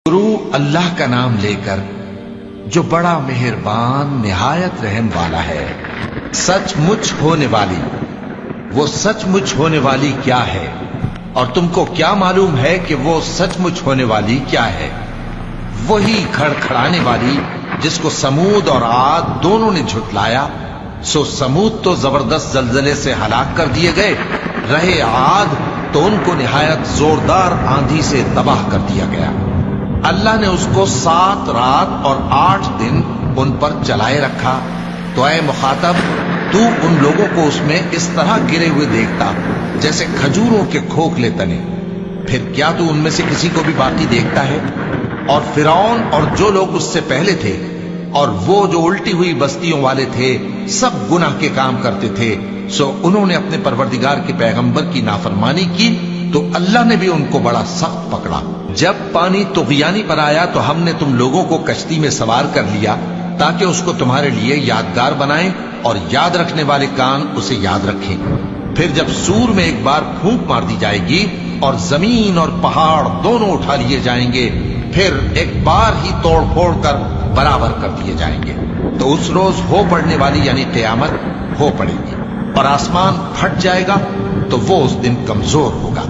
شروع اللہ کا نام لے کر جو بڑا مہربان نہایت رحم والا ہے۔ سچ مچ ہونے والی، وہ سچ مچ ہونے والی کیا ہے؟ اور تم کو کیا معلوم ہے کہ وہ سچ مچ ہونے والی کیا ہے؟ وہی کھڑکھڑانے والی جس کو سمود اور عاد دونوں نے جھٹلایا۔ سو سمود تو زبردست زلزلے سے ہلاک کر دیے گئے، رہے عاد تو ان کو نہایت زوردار آندھی سے تباہ کر دیا گیا۔ اللہ نے اس کو 7 رات اور 8 دن ان پر چلائے رکھا۔ تو اے مخاطب، تو ان لوگوں کو اس میں اس طرح گرے ہوئے دیکھتا جیسے کھجوروں کے کھوکھلے تنے، پھر کیا تو ان میں سے کسی کو بھی باقی دیکھتا ہے؟ اور فرعون اور جو لوگ اس سے پہلے تھے اور وہ جو الٹی ہوئی بستیوں والے تھے، سب گناہ کے کام کرتے تھے، سو انہوں نے اپنے پروردگار کے پیغمبر کی نافرمانی کی تو اللہ نے بھی ان کو بڑا سخت پکڑا۔ جب پانی طغیانی پر آیا تو ہم نے تم لوگوں کو کشتی میں سوار کر لیا تاکہ اس کو تمہارے لیے یادگار بنائیں اور یاد رکھنے والے کان اسے یاد رکھیں۔ پھر جب سور میں ایک بار پھونک مار دی جائے گی اور زمین اور پہاڑ دونوں اٹھا لیے جائیں گے، پھر ایک بار ہی توڑ پھوڑ کر برابر کر دیے جائیں گے، تو اس روز ہو پڑنے والی یعنی قیامت ہو پڑے گی، اور آسمان پھٹ جائے گا تو وہ اس دن کمزور ہوگا،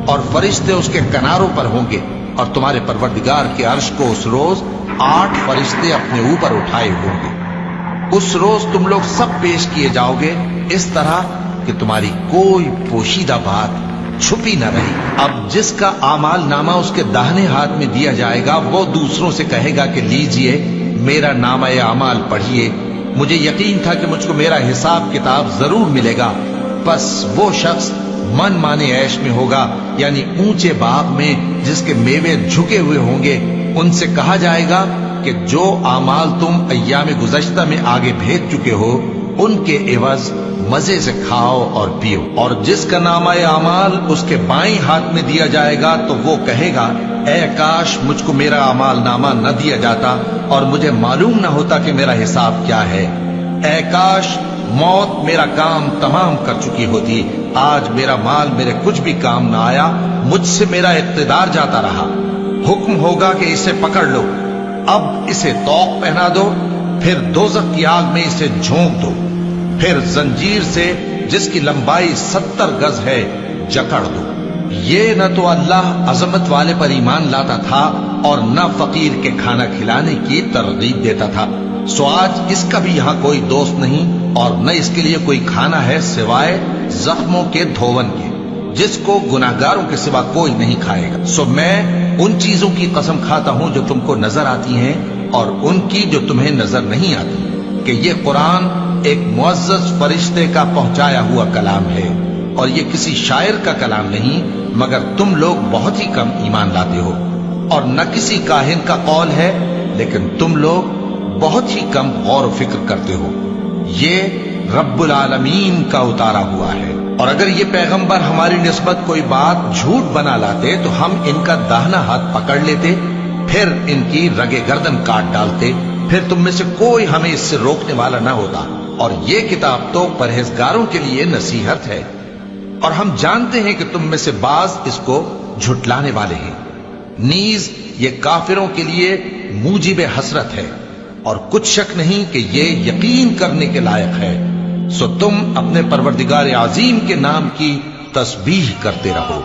اور فرشتے اس کے کناروں پر ہوں گے، اور تمہارے پروردگار کے عرش کو اس روز 8 فرشتے اپنے اوپر اٹھائے ہوں گے۔ اس روز تم لوگ سب پیش کیے جاؤ گے اس طرح کہ تمہاری کوئی پوشیدہ بات چھپی نہ رہی۔ اب جس کا اعمال نامہ اس کے داہنے ہاتھ میں دیا جائے گا، وہ دوسروں سے کہے گا کہ لیجئے میرا نامہ اعمال پڑھیے، مجھے یقین تھا کہ مجھ کو میرا حساب کتاب ضرور ملے گا۔ پس وہ شخص من مانے عیش میں ہوگا، یعنی اونچے باغ میں جس کے میوے جھکے ہوئے ہوں گے۔ ان سے کہا جائے گا کہ جو اعمال تم ایام گزشتہ میں آگے بھیج چکے ہو، ان کے عوض مزے سے کھاؤ اور پیو۔ اور جس کا نامہ اعمال اس کے بائیں ہاتھ میں دیا جائے گا تو وہ کہے گا، اے کاش مجھ کو میرا اعمال نامہ نہ دیا جاتا اور مجھے معلوم نہ ہوتا کہ میرا حساب کیا ہے۔ اے کاش موت میرا کام تمام کر چکی ہوتی، آج میرا مال میرے کچھ بھی کام نہ آیا، مجھ سے میرا اقتدار جاتا رہا۔ حکم ہوگا کہ اسے پکڑ لو، اب اسے طوق پہنا دو، پھر دوزخ کی آگ میں اسے جھونک دو، پھر زنجیر سے جس کی لمبائی 70 گز ہے جکڑ دو۔ یہ نہ تو اللہ عظمت والے پر ایمان لاتا تھا اور نہ فقیر کے کھانا کھلانے کی ترغیب دیتا تھا، سو آج اس کا بھی یہاں کوئی دوست نہیں اور نہ اس کے لیے کوئی کھانا ہے سوائے زخموں کے دھون کے، جس کو گناہگاروں کے سوا کوئی نہیں کھائے گا۔ سو میں ان چیزوں کی قسم کھاتا ہوں جو تم کو نظر آتی ہیں اور ان کی جو تمہیں نظر نہیں آتی، کہ یہ قرآن ایک معزز فرشتے کا پہنچایا ہوا کلام ہے، اور یہ کسی شاعر کا کلام نہیں، مگر تم لوگ بہت ہی کم ایمان لاتے ہو، اور نہ کسی کاہن کا قول ہے، لیکن تم لوگ بہت ہی کم غور و فکر کرتے ہو۔ یہ رب العالمین کا اتارا ہوا ہے، اور اگر یہ پیغمبر ہماری نسبت کوئی بات جھوٹ بنا لاتے تو ہم ان کا داہنا ہاتھ پکڑ لیتے، پھر ان کی رگے گردن کاٹ ڈالتے، پھر تم میں سے کوئی ہمیں اس سے روکنے والا نہ ہوتا۔ اور یہ کتاب تو پرہیزگاروں کے لیے نصیحت ہے، اور ہم جانتے ہیں کہ تم میں سے بعض اس کو جھٹلانے والے ہیں۔ نیز یہ کافروں کے لیے موجب حسرت ہے، اور کچھ شک نہیں کہ یہ یقین کرنے کے لائق ہے۔ سو تم اپنے پروردگار عظیم کے نام کی تسبیح کرتے رہو۔